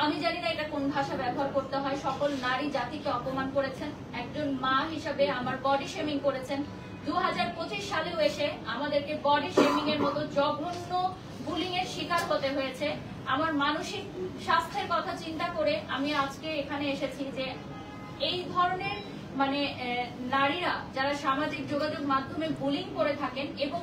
আমি জানি না এটা কোন ভাষা ব্যবহার করতে হয়, সকল নারী জাতিকে অপমান করেছেন। একজন মা হিসাবে আমার বডি শেমিং করেছেন। 2025 সালেও এসে আমাদেরকে বডি শেমিং এর মতো জঘন্য বুলিং এর শিকার হতে হয়েছে। আমার মানসিক স্বাস্থ্যের কথা চিন্তা করে আমি আজকে এখানে এসেছি যে এই ধরনের মানে নারীরা যারা সামাজিক যোগাযোগ মাধ্যমে বুলিং করে থাকেন এবং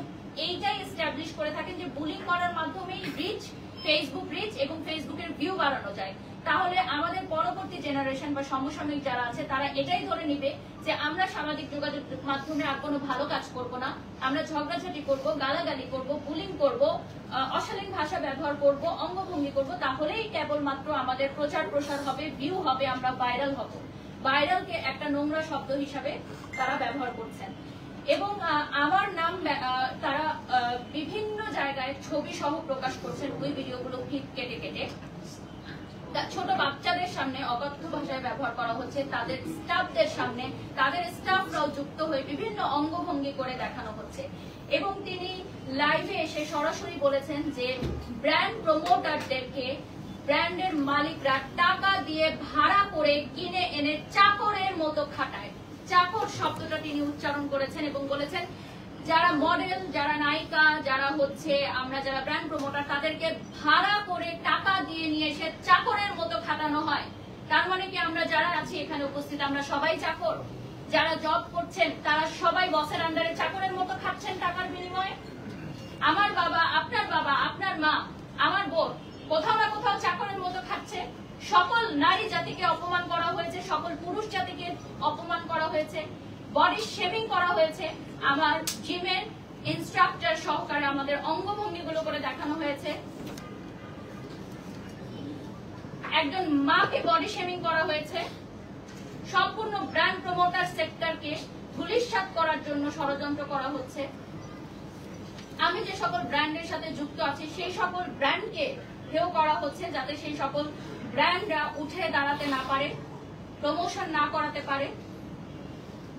এইটাই এস্টাবলিশ করে থাকেন যে বুলিং করার মাধ্যমেই রিচ, ফেসবুক রিচ এবং ফেসবুকের ভিউ বাড়ানো যায়, তাহলে আমাদের পরবর্তী জেনারেশন বা সমসাময়িক যারা আছে তারা এটাই ধরে নিবে যে আমরা সামাজিক যোগাযোগ মাধ্যমে আর কোনো ভালো কাজ করব না, আমরা ঝগড়াঝাটি করব, গালাগালি করব, বুলিং করব, অশালীন ভাষা ব্যবহার করব, অঙ্গভঙ্গি করব, তাহলেই কেবলমাত্র আমাদের প্রচার প্রসার হবে, ভিউ হবে, আমরা ভাইরাল হব। ভাইরালকে একটা নোংরা শব্দ হিসাবে তারা ব্যবহার করছেন এবং আমার নাম তারা বিভিন্ন জায়গায় ছবি সহ প্রকাশ করছেন। ওই ভিডিওগুলো ক্লিপ কেটে কেটে ছোট বাচ্চাদের সামনে অকথ্য ভাষায় ব্যবহার করা হচ্ছে, তাদের স্টাফদের সামনে তাদের স্টাফরাও যুক্ত হয়ে বিভিন্ন অঙ্গভঙ্গি করে দেখানো হচ্ছে। এবং তিনি লাইভে এসে সরাসরি বলেছেন যে ব্র্যান্ড প্রমোটারদেরকে ব্র্যান্ডের মালিকরা টাকা দিয়ে ভাড়া করে কিনে এনে চাকরের মতো খাটায়। চাকর শব্দটা তিনি উচ্চারণ করেছেন এবং বলেছেন যারা মডেল, যারা নায়িকা, যারা হচ্ছে আমরা যারা ব্র্যান্ড প্রমোটার, তাদেরকে ভাড়া করে টাকা দিয়ে নিয়ে এসে চাকরের মতো খাটানো হয়। তার মানে কি আমরা যারা আছি এখানে উপস্থিত আমরা সবাই চাকর? যারা জব করছেন তারা সবাই বসের আন্ডারে চাকরের মতো খাচ্ছেন টাকার বিনিময়ে? আমার বাবা, আপনার মা, আমার বোন কোথাও না কোথাও চাকরের মতো খাচ্ছে। সকল নারী জাতিকে অপমান করা হয়েছে, সকল পুরুষ জাতিকে অপমান করা হয়েছে, বডি শেভিং করা হয়েছে, আমার জিমের ইনস্ট্রাক্টর সহকারে আমাদের অঙ্গভঙ্গিগুলো করে দেখানো হয়েছে। একজন মাকে বডি শেমিং করা হয়েছে, সম্পূর্ণ ব্র্যান্ড প্রমোটার সেক্টরকে ধূলিসাৎ করার জন্য ষড়যন্ত্র করা হচ্ছে। আমি যে সকল ব্র্যান্ডের সাথে যুক্ত আছি সেই সকল ব্র্যান্ডকে হেয় করা হচ্ছে, যাতে সেই সকল ব্র্যান্ডরা উঠে দাঁড়াতে না পারে, প্রমোশন না করাতে পারে।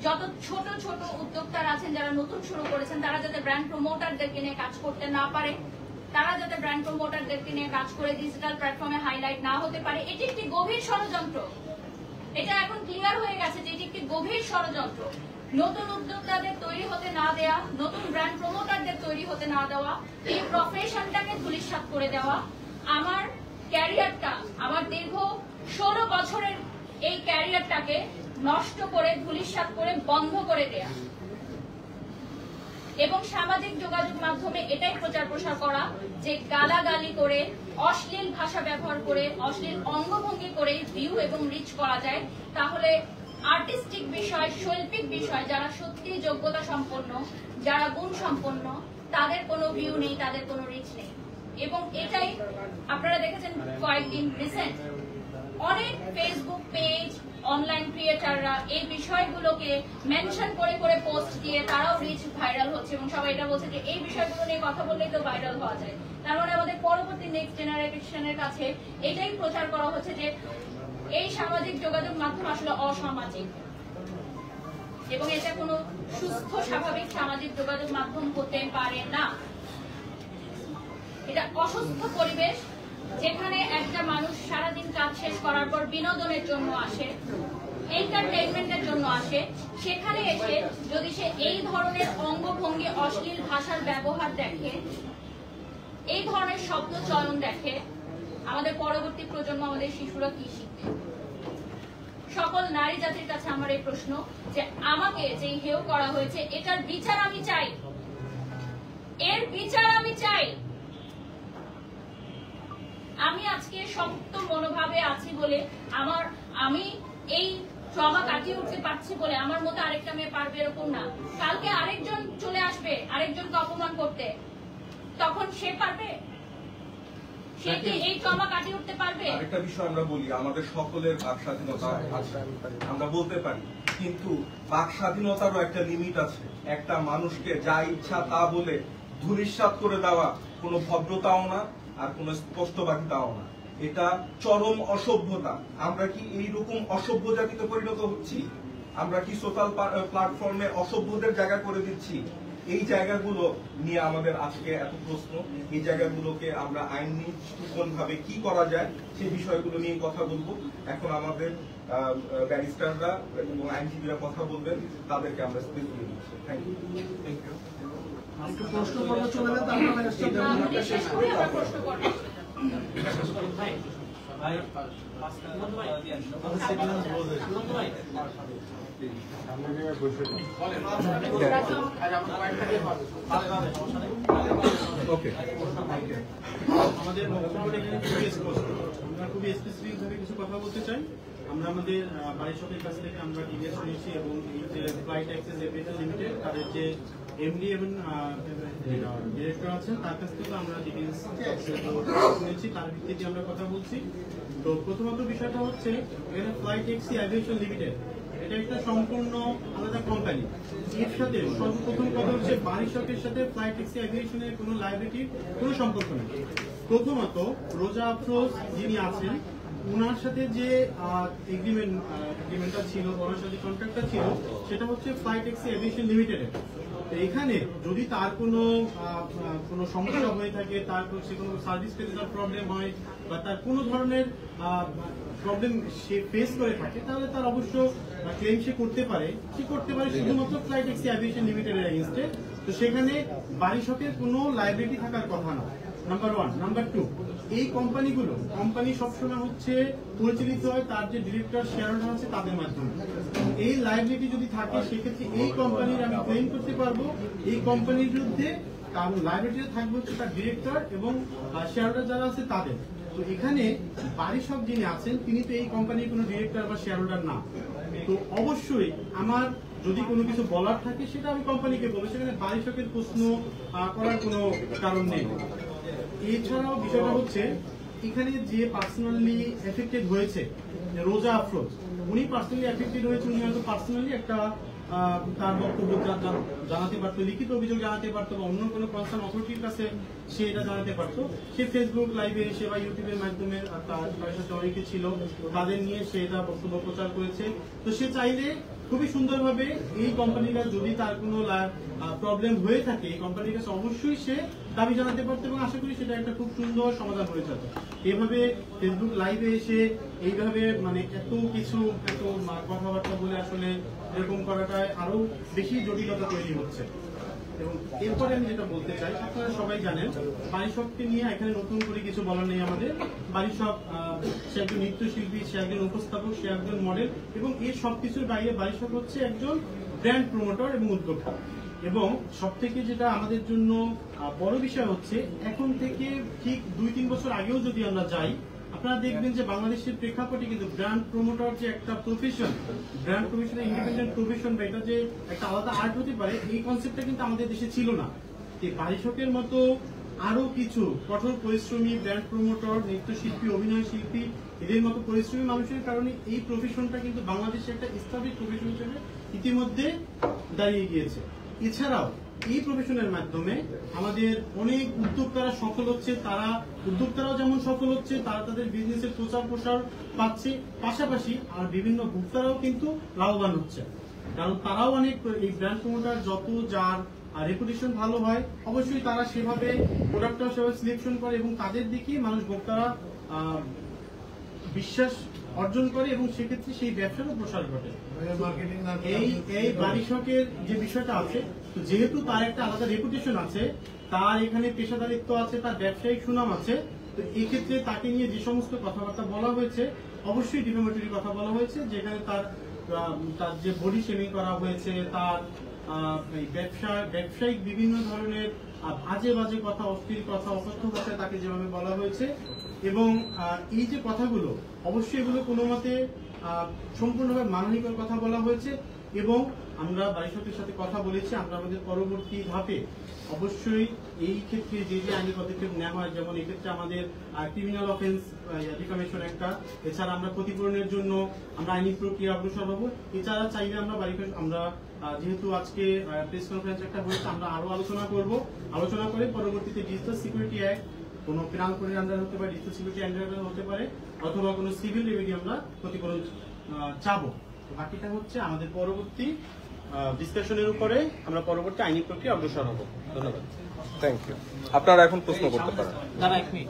যত ছোট ছোট উদ্যোক্তারা আছেন যারা নতুন শুরু করেছেন, তারা যাতে ব্র্যান্ড প্রমোটারদেরকে নিয়ে কাজ করতে না পারে, তারা যাতে ব্র্যান্ড প্রমোটারদেরকে নিয়ে কাজ করে ডিজিটাল প্ল্যাটফর্মে হাইলাইট না হতে পারে। এটি একটি গভীর ষড়যন্ত্র। এটা এখন ক্লিয়ার হয়ে গেছে যে এটি একটি গভীর ষড়যন্ত্র। নতুন উদ্যোক্তাদের তৈরি হতে না দেওয়া, নতুন ব্র্যান্ড প্রমোটারদের তৈরি হতে না দেওয়া, এই প্রফেশনটাকে ধূলিসাৎ করে দেওয়া, আমার ক্যারিয়ারটা, আমার দীর্ঘ 16 বছরের এই ক্যারিয়ারটাকে নষ্ট করে, ধূলিসাৎ করে, বন্ধ করে দেয়া এবং সামাজিক যোগাযোগ মাধ্যমে এটাই প্রচার প্রসার করা যে গালাগালি করে, অশ্লীল ভাষা ব্যবহার করে, অশ্লীল অঙ্গভঙ্গি করে ভিউ এবং রিচ করা যায়, তাহলে আর্টিস্টিক বিষয়, শৈল্পিক বিষয় যারা সত্যি যোগ্যতা সম্পন্ন, যারা গুণ সম্পন্ন, তাদের কোনো ভিউ নেই, তাদের কোনো রিচ নেই। এবং এটাই আপনারা দেখেছেন কয়েকদিন রিসেন্ট অনেক ফেসবুক পেজ, অনলাইন ক্রিয়েটাররা এই বিষয়গুলোকে মেনশন করে করে পোস্ট দিয়ে তারাও রিচ ভাইরাল হচ্ছে এবং সবাই এটা বলছে যে এই বিষয়গুলো নিয়ে কথা বললেই তো ভাইরাল হওয়া যায়। তার মানে আমাদের পরবর্তী নেক্সট জেনারেশনের কাছে এটাই প্রচার করা হচ্ছে যে এই সামাজিক যোগাযোগ মাধ্যম আসলে অসামাজিক এবং এটা কোনো সুস্থ স্বাভাবিক সামাজিক যোগাযোগ মাধ্যম হতে পারে না। এটা অসুস্থ পরিবেশ, যেখানে একটা মানুষ সারাদিন কাজ শেষ করার পর বিনোদনের জন্য আসে, এন্টারটেইনমেন্টের জন্য আসে, সেখানে এসে যদি সে এই ধরনের অঙ্গভঙ্গি, অশ্লীল ভাষার ব্যবহার দেখে, এই ধরনের শব্দ চয়ন দেখে, আমাদের পরবর্তী প্রজন্ম, আমাদের শিশুরা কি শিখবে? সকল নারী জাতির কাছে আমার এই প্রশ্ন যে আমাকে যে হেয় করা হয়েছে এটার বিচার আমি চাই, এর বিচার আমি চাই। আমি আজকে শক্ত মনোভাবে আছি বলে, আমি এই ট্রমা কাটিয়ে উঠতে পারছি বলে আমার মতো আরেকটা মেয়ে পারবে এরকম না। কালকে আরেকজন চলে আসবে আরেকজনকে অপমান করতে, তখন সে পারবে? সে কি এই ট্রমা কাটিয়ে উঠতে পারবে? আরেকটা বিষয় আমরা বলি, আমাদের সকলের বাক স্বাধীনতা আছে, আমরা বলতে পারি, কিন্তু বাক স্বাধীনতারও একটা লিমিট আছে। একটা মানুষকে যা ইচ্ছা তা বলে ধূলিসাৎ করে দেওয়া কোনো ভদ্রতাও না, আর কোন স্পষ্টবাদিতাও না। এটা চরম অসভ্যতা। আমরা কি এইরকম অসভ্য জাতিতে পরিণত হচ্ছি? আমরা কি সোশ্যাল প্ল্যাটফর্মে অসভ্যদের জায়গা করে দিচ্ছি? এই জায়গাগুলো নিয়ে আমাদের আজকে এত প্রশ্ন। এই জায়গাগুলোকে আমরা আইনি ভাবে কি করা যায় সেই বিষয়গুলো নিয়ে কথা বলবো। এখন আমাদের ব্যারিস্টাররা এবং আইনজীবীরা কথা বলবেন, তাদেরকে আমরা স্পেস দিয়ে দিচ্ছি। Thank you. প্রশ্ন করবো, চলে যান, তারপর ব্যারিস্টার শেষ করে আমরা প্রশ্ন করব। আমাদের বক্তব্যটা এখানে খুবই স্পষ্ট। আমরা খুবই স্পেসিফিক ভাবে কিছু কথা বলতে চাই। আমরা আমাদের বারিশকের কাছ থেকে আমরা ডিটেইলস শুনেছি এবং এই যে ফ্লাইট অ্যাক্সেস এভিয়েশন লিমিটেড তাদের যে এমডি এবং ডিরেক্টর আছেন তার কাছ থেকে আমরা ডিটেইলস শুনেছি, তার ভিত্তিতে আমরা কথা বলছি। তো প্রথমত বিষয়টা হচ্ছে এখানে ফ্লাইট ট্যাক্সি এভিয়েশন লিমিটেড এটা একটা সম্পূর্ণ আলাদা কোম্পানি। এর সাথে সর্বপ্রথম কথা হচ্ছে বারিশকের সাথে ফ্লাইট ট্যাক্সি এভিয়েশনের কোনো লাইবিলিটির কোনো সম্পর্ক নেই। প্রথমত রোজা আফরোজ যিনি আছেন ওনার সাথে যে এগ্রিমেন্টটা ছিল, ওনার সাথে কন্ট্রাক্টটা ছিল, সেটা হচ্ছে ফ্লাইট ট্যাক্সি এভিয়েশন লিমিটেডের। এখানে যদি তার কোনো সমস্যা হয়ে থাকে, তার সে কোনো সার্ভিস পেতে তার প্রবলেম হয় বা তার কোনো ধরনের প্রবলেম সে ফেস করে থাকে, তাহলে তার অবশ্য ক্লেম সে করতে পারে শুধুমাত্র ফ্লাইট ট্যাক্সি এভিয়েশন লিমিটেডের এগেইনস্টে। তো সেখানে বারিশকের কোনো লাইবিলিটি থাকার কথা না, নাম্বার 1। নাম্বার 2, এই কোম্পানি সবসময় হচ্ছে পরিচালিত হয় তার যে ডিরেক্টর শেয়ার হোল্ডার আছে তাদের মাধ্যমে। এই লাইবিলিটি যদি থাকে সেক্ষেত্রে এই কোম্পানির আমি ক্লেম করতে পারবো এই কোম্পানির বিরুদ্ধে, কারণ লাইবিলিটি থাকবে হচ্ছে তার ডিরেক্টর এবং শেয়ার হোল্ডার যারা আছে তাদের। তো এখানে বারিশক যিনি আছেন তিনি তো এই কোম্পানির কোনো ডিরেক্টর বা শেয়ার হোল্ডার না। তো অবশ্যই আমার যদি কোনো কিছু বলার থাকে সেটা আমি কোম্পানিকে বলবো, সেখানে বারিশকের প্রশ্ন করার কোনো কারণ নেই। এছাড়াও বিষয়টা হচ্ছে এখানে যে পার্সোনালি এফেক্টেড হয়েছে রোজা আফরোজ, উনি পার্সোনালি এফেক্টেড হয়েছে, উনি হয়তো পার্সোনালি একটা তার বক্তব্য জানাতে পারতো, লিখিত অভিযোগ জানাতে পারতো, বা অন্য কোনো কনসার্ন অথরিটির কাছে সে এটা জানাতে পারতো। সে ফেসবুক লাইভে এসে বা ইউটিউবের মাধ্যমে তার সাথে অনেকে ছিল, তাদের নিয়ে সে এটা বক্তব্য প্রচার করেছে। তো সে চাইলে খুবই সুন্দরভাবে এই কোম্পানিটা যদি তার কোনো প্রবলেম হয়ে থাকে, এই কোম্পানির কাছে অবশ্যই সে দাবি জানাতে পারতো, এবং আশা করি সেটা একটা খুব সুন্দর সমাধান হয়ে যেত। এভাবে ফেসবুক লাইভে এসে এইভাবে মানে এত কিছু এত কথাবার্তা বলে আসলে এরকম করাটায় আরো বেশি জটিলতা তৈরি হচ্ছে। এবং এরপরে আমি যেটা বলতে চাই, আপনারা সবাই জানেন বারিশপকে নিয়ে এখানে নতুন করে কিছু বলার নেই আমাদের। বারিশপ সে একজন নৃত্যশিল্পী, সে একজন উপস্থাপক, সে একজন মডেল, এবং এর সবকিছুর বাইরে বারিশপ হচ্ছে একজন ব্র্যান্ড প্রমোটর এবং উদ্যোক্তা। এবং সব থেকে যেটা আমাদের জন্য বড় বিষয় হচ্ছে, এখন থেকে ঠিক 2-3 বছর আগেও যদি আমরা যাই, আপনারা দেখবেন যে বাংলাদেশের প্রেক্ষাপটে কিন্তু ব্র্যান্ড প্রমোটর যে একটা profession, brand profession independent profession, বা এটা যে একটা আলাদা আর্ট হতে পারে, এই কনসেপ্টটা কিন্তু আমাদের দেশে ছিল না। এই বারিশপের মতো আরো কিছু কঠোর পরিশ্রমী ব্র্যান্ড প্রমোটর, নৃত্যশিল্পী, অভিনয় শিল্পী, এদের মতো পরিশ্রমী মানুষের কারণে এই প্রফেশনটা কিন্তু বাংলাদেশে একটা স্থাপিত প্রফেশন হিসেবে ইতিমধ্যে দাঁড়িয়ে গিয়েছে। এছাড়াও এই প্রফেশনের মাধ্যমে আমাদের অনেক উদ্যোক্তারা সফল হচ্ছে, তারা উদ্যোক্তারাও যেমন সফল হচ্ছে, তারা তাদের বিজনেসের প্রচার প্রসার পাচ্ছে, পাশাপাশি আর বিভিন্ন ভোক্তারাও কিন্তু লাভবান হচ্ছে। কারণ তারাও অনেক এই ব্র্যান্ড প্রমোটার যত যার রেপুটেশন ভালো হয়, অবশ্যই তারা সেভাবে প্রোডাক্টটা সেভাবে সিলেকশন করে, এবং তাদের দিকে মানুষ ভোক্তারা বিশ্বাস অর্জন করে, এবং সেক্ষেত্রে সেই ব্যবসারও প্রসার ঘটে। এই বারিশপের যে বিষয়টা আছে, তো যেহেতু তার একটা আলাদা রেপুটেশন আছে, তার এখানে পেশাদারিত্ব আছে, তার ব্যবসায়িক সুনাম আছে, তো এই ক্ষেত্রে তাকে নিয়ে যে সমস্ত কথাবার্তা বলা হয়েছে, অবশ্যই ডিফেমেটরি কথা বলা হয়েছে, যেখানে তার যে বডি শেমিং করা হয়েছে, তার ব্যবসায়িক বিভিন্ন ধরনের বাজে বাজে কথা, অশ্লীল কথা, অসত্য ভাষায় তাকে যেভাবে বলা হয়েছে। এবং এই যে কথাগুলো, অবশ্যই এগুলো কোনো মতে সম্পূর্ণভাবে মানহানিকর কথা বলা হয়েছে। এবং আমরা বারিশপের সাথে কথা বলেছি, আমরা আমাদের পরবর্তী ধাপে অবশ্যই এই ক্ষেত্রে যে যে আইনি পদক্ষেপ নেওয়া হয়, যেমন এক্ষেত্রে আমাদের ক্রিমিনাল অফেন্স ডিফামেশন একটা, এছাড়া আমরা ক্ষতিপূরণের জন্য আমরা আইনি প্রক্রিয়া অগ্রসর হবো। এছাড়া চাইলে আমরা যেহেতু আজকে প্রেস কনফারেন্স একটা হয়েছে, আমরা আরো আলোচনা করে পরবর্তীতে ডিজিটাল সিকিউরিটি অ্যাক্ট, কোনো পেনাল কোডের আন্ডার হতে পারে, ডিজিটাল সিকিউরিটি আন্ডার হতে পারে, অথবা কোনো সিভিল রেমেডি আমরা ক্ষতিপূরণ চাবো। বাকিটা হচ্ছে আমাদের পরবর্তী ডিসকাশনের উপরে, আমরা পরবর্তী আইনি প্রক্রিয়া অগ্রসর হবো। ধন্যবাদ। Thank you. আপনারা এখন প্রশ্ন করতে পারেন। দাঁড়া এক মিনিট।